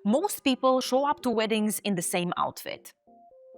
Most people show up to weddings in the same outfit.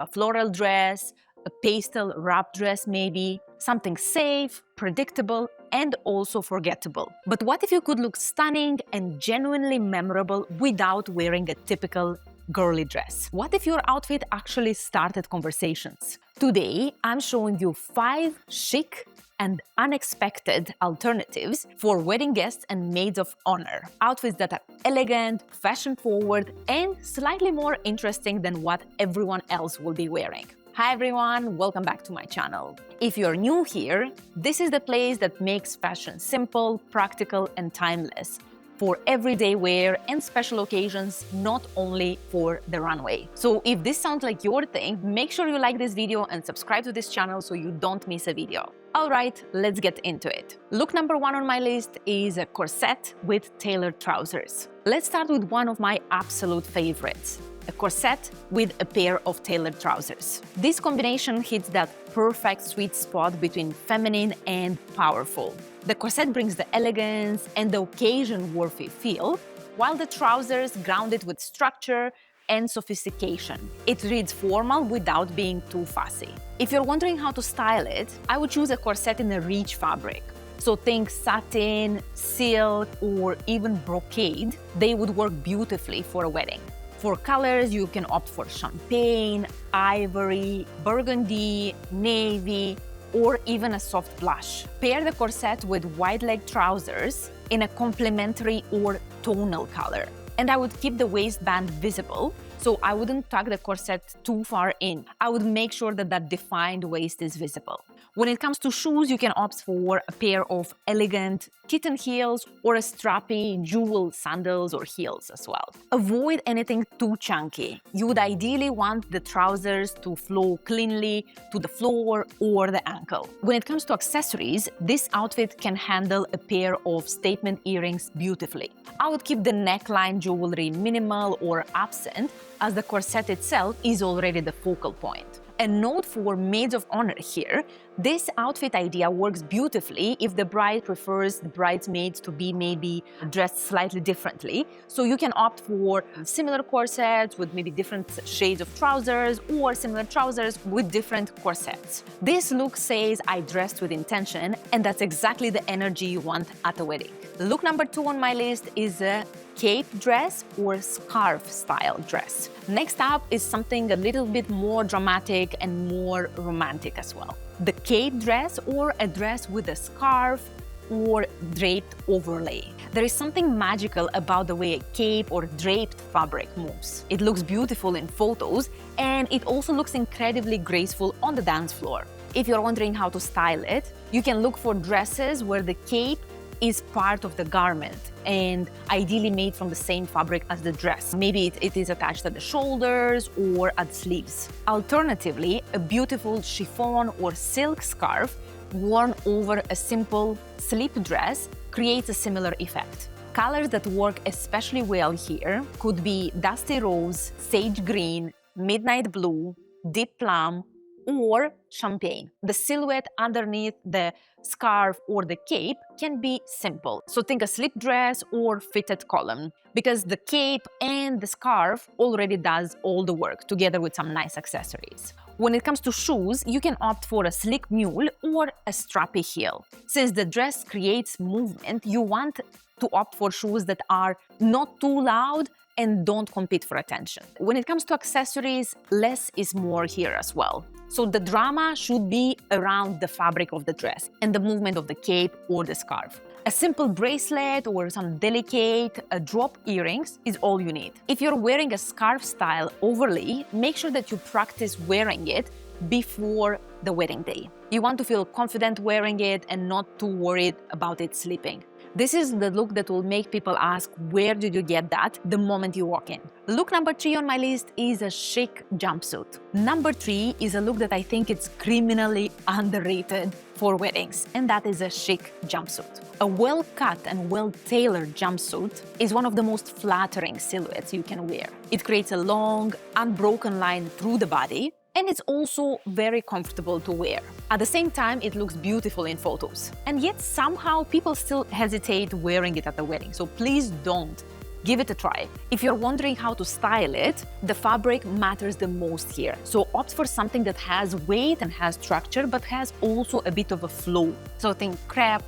A floral dress, a pastel wrap dress maybe, something safe, predictable, and also forgettable. But what if you could look stunning and genuinely memorable without wearing a typical girly dress? What if your outfit actually started conversations? Today, I'm showing you 5 chic and unexpected alternatives for wedding guests and maids of honor. Outfits that are elegant, fashion-forward, and slightly more interesting than what everyone else will be wearing. Hi everyone, welcome back to my channel. If you're new here, this is the place that makes fashion simple, practical, and timeless for everyday wear and special occasions, not only for the runway. So if this sounds like your thing, make sure you like this video and subscribe to this channel so you don't miss a video. All right, let's get into it. Look number 1 on my list is a corset with tailored trousers. Let's start with one of my absolute favorites, a corset with a pair of tailored trousers. This combination hits that perfect sweet spot between feminine and powerful. The corset brings the elegance and the occasion-worthy feel, while the trousers ground it with structure and sophistication. It reads formal without being too fussy. If you're wondering how to style it, I would choose a corset in a rich fabric. So think satin, silk, or even brocade. They would work beautifully for a wedding. For colors, you can opt for champagne, ivory, burgundy, navy, or even a soft blush. Pair the corset with wide-leg trousers in a complementary or tonal color. And I would keep the waistband visible, so I wouldn't tuck the corset too far in. I would make sure that that defined waist is visible. When it comes to shoes, you can opt for a pair of elegant kitten heels or a strappy jewel sandals or heels as well. Avoid anything too chunky. You would ideally want the trousers to flow cleanly to the floor or the ankle. When it comes to accessories, this outfit can handle a pair of statement earrings beautifully. I would keep the neckline jewelry minimal or absent, as the corset itself is already the focal point. A note for maids of honor here, this outfit idea works beautifully if the bride prefers the bridesmaids to be maybe dressed slightly differently. So you can opt for similar corsets with maybe different shades of trousers or similar trousers with different corsets. This look says I dressed with intention, and that's exactly the energy you want at a wedding. Look number 2 on my list is a cape dress or scarf style dress. Next up is something a little bit more dramatic and more romantic as well. The cape dress or a dress with a scarf or draped overlay. There is something magical about the way a cape or draped fabric moves. It looks beautiful in photos, and it also looks incredibly graceful on the dance floor. If you're wondering how to style it, you can look for dresses where the cape is part of the garment and ideally made from the same fabric as the dress. Maybe it is attached at the shoulders or at the sleeves. Alternatively, a beautiful chiffon or silk scarf worn over a simple slip dress creates a similar effect. Colors that work especially well here could be dusty rose, sage green, midnight blue, deep plum, or champagne. The silhouette underneath the scarf or the cape can be simple. So think a slip dress or fitted column, because the cape and the scarf already does all the work together with some nice accessories. When it comes to shoes, you can opt for a slick mule or a strappy heel. Since the dress creates movement, you want to opt for shoes that are not too loud and don't compete for attention. When it comes to accessories, less is more here as well. So the drama should be around the fabric of the dress and the movement of the cape or the scarf. A simple bracelet or some delicate drop earrings is all you need. If you're wearing a scarf style overlay, make sure that you practice wearing it before the wedding day. You want to feel confident wearing it and not too worried about it slipping. This is the look that will make people ask, where did you get that, the moment you walk in. Look number 3 on my list is a chic jumpsuit. Number 3 is a look that I think it's criminally underrated for weddings, and that is a chic jumpsuit. A well-cut and well-tailored jumpsuit is one of the most flattering silhouettes you can wear. It creates a long, unbroken line through the body, and it's also very comfortable to wear. At the same time, it looks beautiful in photos. And yet somehow people still hesitate wearing it at the wedding, so please don't. give it a try. If you're wondering how to style it, the fabric matters the most here. So opt for something that has weight and has structure, but has also a bit of a flow. So think crepe,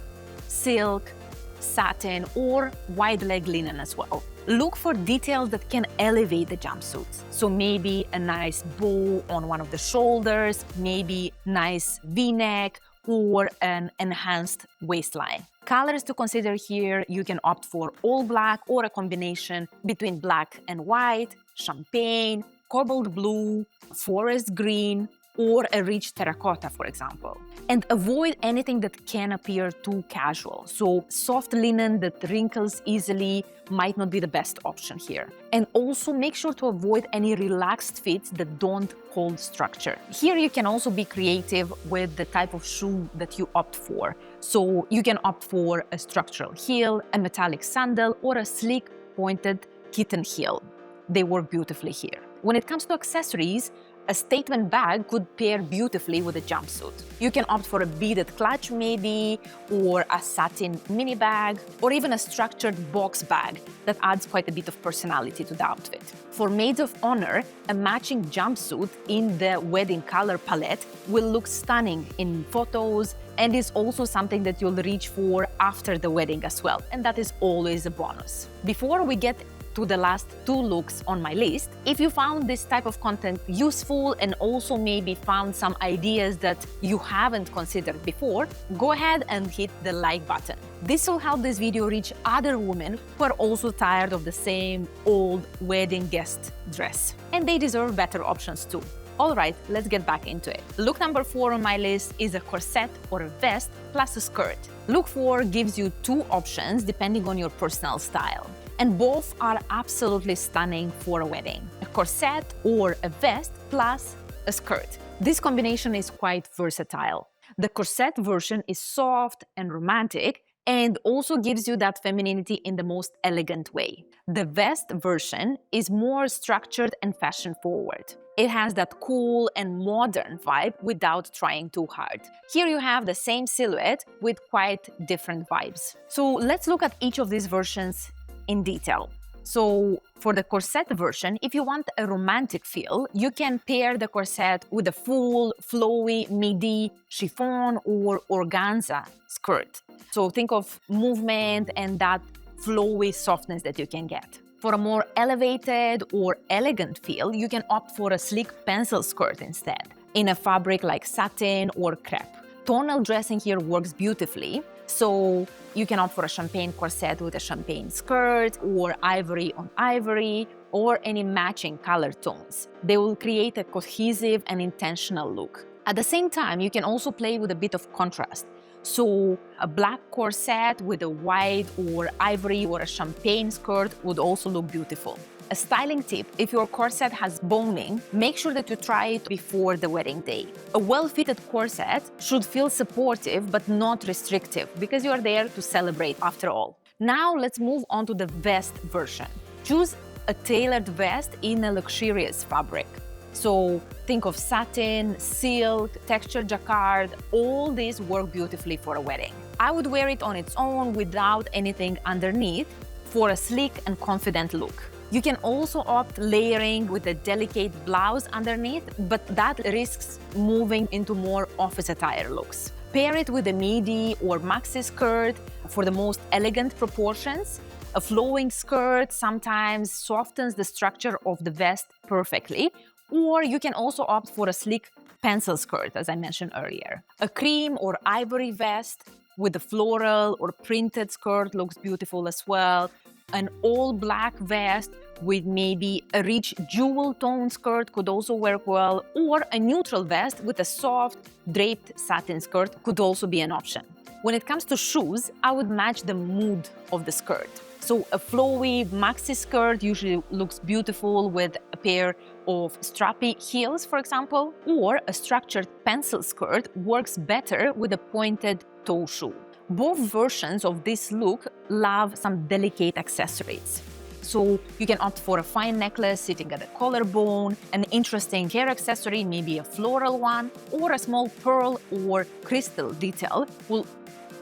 silk, satin, or wide leg linen as well. Look for details that can elevate the jumpsuits. So maybe a nice bow on one of the shoulders, maybe nice V-neck, or an enhanced waistline. Colors to consider here, you can opt for all black or a combination between black and white, champagne, cobalt blue, forest green, or a rich terracotta, for example. And avoid anything that can appear too casual. So soft linen that wrinkles easily might not be the best option here. And also make sure to avoid any relaxed fits that don't hold structure. Here you can also be creative with the type of shoe that you opt for. So you can opt for a structural heel, a metallic sandal, or a sleek pointed kitten heel. They work beautifully here. When it comes to accessories, a statement bag could pair beautifully with a jumpsuit. You can opt for a beaded clutch maybe, or a satin mini bag, or even a structured box bag that adds quite a bit of personality to the outfit. For maids of honor, a matching jumpsuit in the wedding color palette will look stunning in photos and is also something that you'll reach for after the wedding as well, and that is always a bonus. Before we get to the last 2 looks on my list, if you found this type of content useful and also maybe found some ideas that you haven't considered before, go ahead and hit the like button. This will help this video reach other women who are also tired of the same old wedding guest dress. And they deserve better options too. All right, let's get back into it. Look number 4 on my list is a corset or a vest plus a skirt. Look 4 gives you 2 options depending on your personal style. And both are absolutely stunning for a wedding. A corset or a vest plus a skirt. This combination is quite versatile. The corset version is soft and romantic and also gives you that femininity in the most elegant way. The vest version is more structured and fashion forward. It has that cool and modern vibe without trying too hard. Here you have the same silhouette with quite different vibes. So let's look at each of these versions in detail. So for the corset version, if you want a romantic feel, you can pair the corset with a full, flowy midi, chiffon or organza skirt. So think of movement and that flowy softness that you can get. For a more elevated or elegant feel, you can opt for a sleek pencil skirt instead, in a fabric like satin or crepe. Tonal dressing here works beautifully, so you can opt for a champagne corset with a champagne skirt, or ivory on ivory, or any matching color tones. They will create a cohesive and intentional look. At the same time, you can also play with a bit of contrast. So a black corset with a white or ivory or a champagne skirt would also look beautiful. A styling tip, if your corset has boning, make sure that you try it before the wedding day. A well-fitted corset should feel supportive but not restrictive because you are there to celebrate after all. Now let's move on to the vest version. Choose a tailored vest in a luxurious fabric. So think of satin, silk, textured jacquard, all these work beautifully for a wedding. I would wear it on its own without anything underneath for a sleek and confident look. You can also opt layering with a delicate blouse underneath, but that risks moving into more office attire looks. Pair it with a midi or maxi skirt for the most elegant proportions. A flowing skirt sometimes softens the structure of the vest perfectly, or you can also opt for a sleek pencil skirt, as I mentioned earlier. A cream or ivory vest with a floral or printed skirt looks beautiful as well. An all-black vest with maybe a rich jewel tone skirt could also work well, or a neutral vest with a soft draped satin skirt could also be an option. When it comes to shoes, I would match the mood of the skirt. So a flowy maxi skirt usually looks beautiful with a pair of strappy heels, for example, or a structured pencil skirt works better with a pointed toe shoe. Both versions of this look love some delicate accessories. So you can opt for a fine necklace sitting at the collarbone, an interesting hair accessory, maybe a floral one, or a small pearl or crystal detail will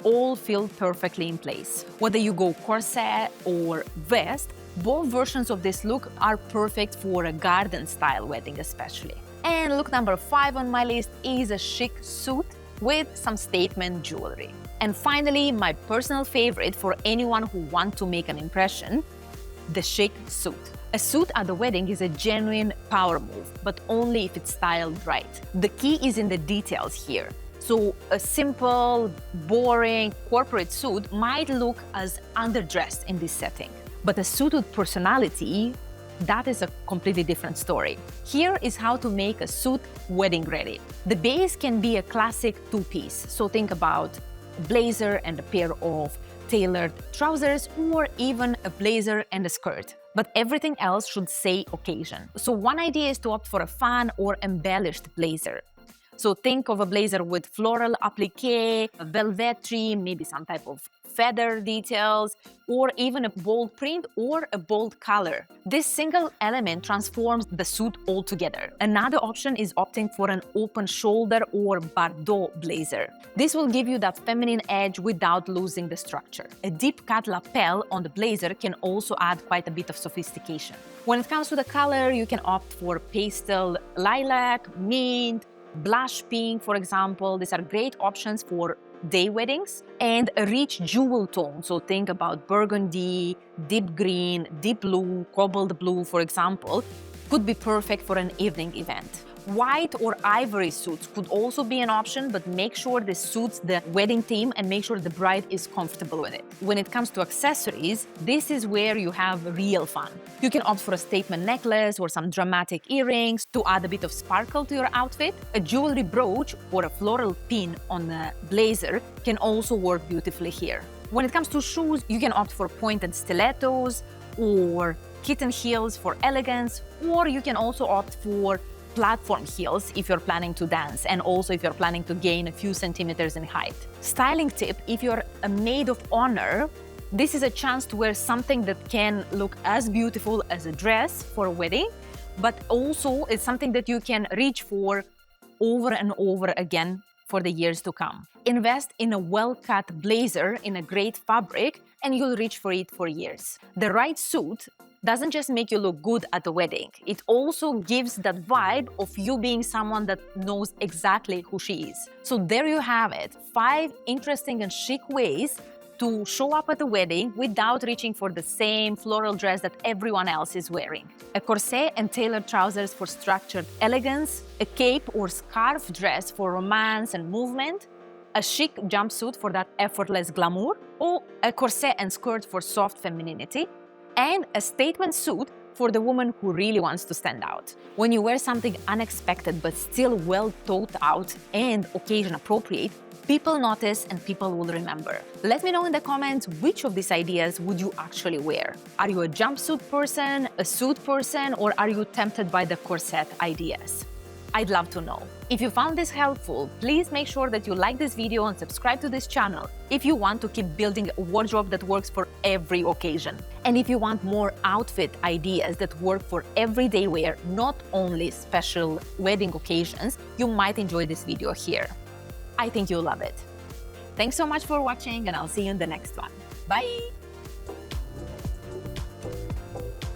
all feel perfectly in place. Whether you go corset or vest, Both versions of this look are perfect for a garden-style wedding especially. And look number 5 on my list is a chic suit with some statement jewelry. And finally, my personal favorite for anyone who wants to make an impression, the chic suit. A suit at the wedding is a genuine power move, but only if it's styled right. The key is in the details here. So a simple, boring corporate suit might look as underdressed in this setting. But a suit with personality, that is a completely different story. Here is how to make a suit wedding ready. The base can be a classic two-piece. So think about a blazer and a pair of tailored trousers, or even a blazer and a skirt. But everything else should say occasion. So one idea is to opt for a fun or embellished blazer. So think of a blazer with floral applique, a velvetry, maybe some type of feather details, or even a bold print or a bold color. This single element transforms the suit altogether. Another option is opting for an open shoulder or Bordeaux blazer. This will give you that feminine edge without losing the structure. A deep cut lapel on the blazer can also add quite a bit of sophistication. When it comes to the color, you can opt for pastel lilac, mint, blush pink, for example. These are great options for day weddings, and a rich jewel tone. So think about burgundy, deep green, deep blue, cobalt blue, for example, could be perfect for an evening event. White or ivory suits could also be an option, but make sure this suits the wedding theme and make sure the bride is comfortable with it. When it comes to accessories, this is where you have real fun. You can opt for a statement necklace or some dramatic earrings to add a bit of sparkle to your outfit. A jewelry brooch or a floral pin on a blazer can also work beautifully here. When it comes to shoes, you can opt for pointed stilettos or kitten heels for elegance, or you can also opt for platform heels if you're planning to dance, and also if you're planning to gain a few centimeters in height. Styling tip: if you're a maid of honor, this is a chance to wear something that can look as beautiful as a dress for a wedding, but also it's something that you can reach for over and over again for the years to come. Invest in a well-cut blazer in a great fabric and you'll reach for it for years. The right suit doesn't just make you look good at the wedding, it also gives that vibe of you being someone that knows exactly who she is. So there you have it, 5 interesting and chic ways to show up at the wedding without reaching for the same floral dress that everyone else is wearing. A corset and tailored trousers for structured elegance, a cape or scarf dress for romance and movement, a chic jumpsuit for that effortless glamour, or a corset and skirt for soft femininity, and a statement suit for the woman who really wants to stand out. When you wear something unexpected but still well thought out and occasion appropriate, people notice and people will remember. Let me know in the comments which of these ideas would you actually wear. Are you a jumpsuit person, a suit person, or are you tempted by the corset ideas? I'd love to know. If you found this helpful, please make sure that you like this video and subscribe to this channel if you want to keep building a wardrobe that works for every occasion. And if you want more outfit ideas that work for everyday wear, not only special wedding occasions, you might enjoy this video here. I think you'll love it. Thanks so much for watching, and I'll see you in the next one. Bye!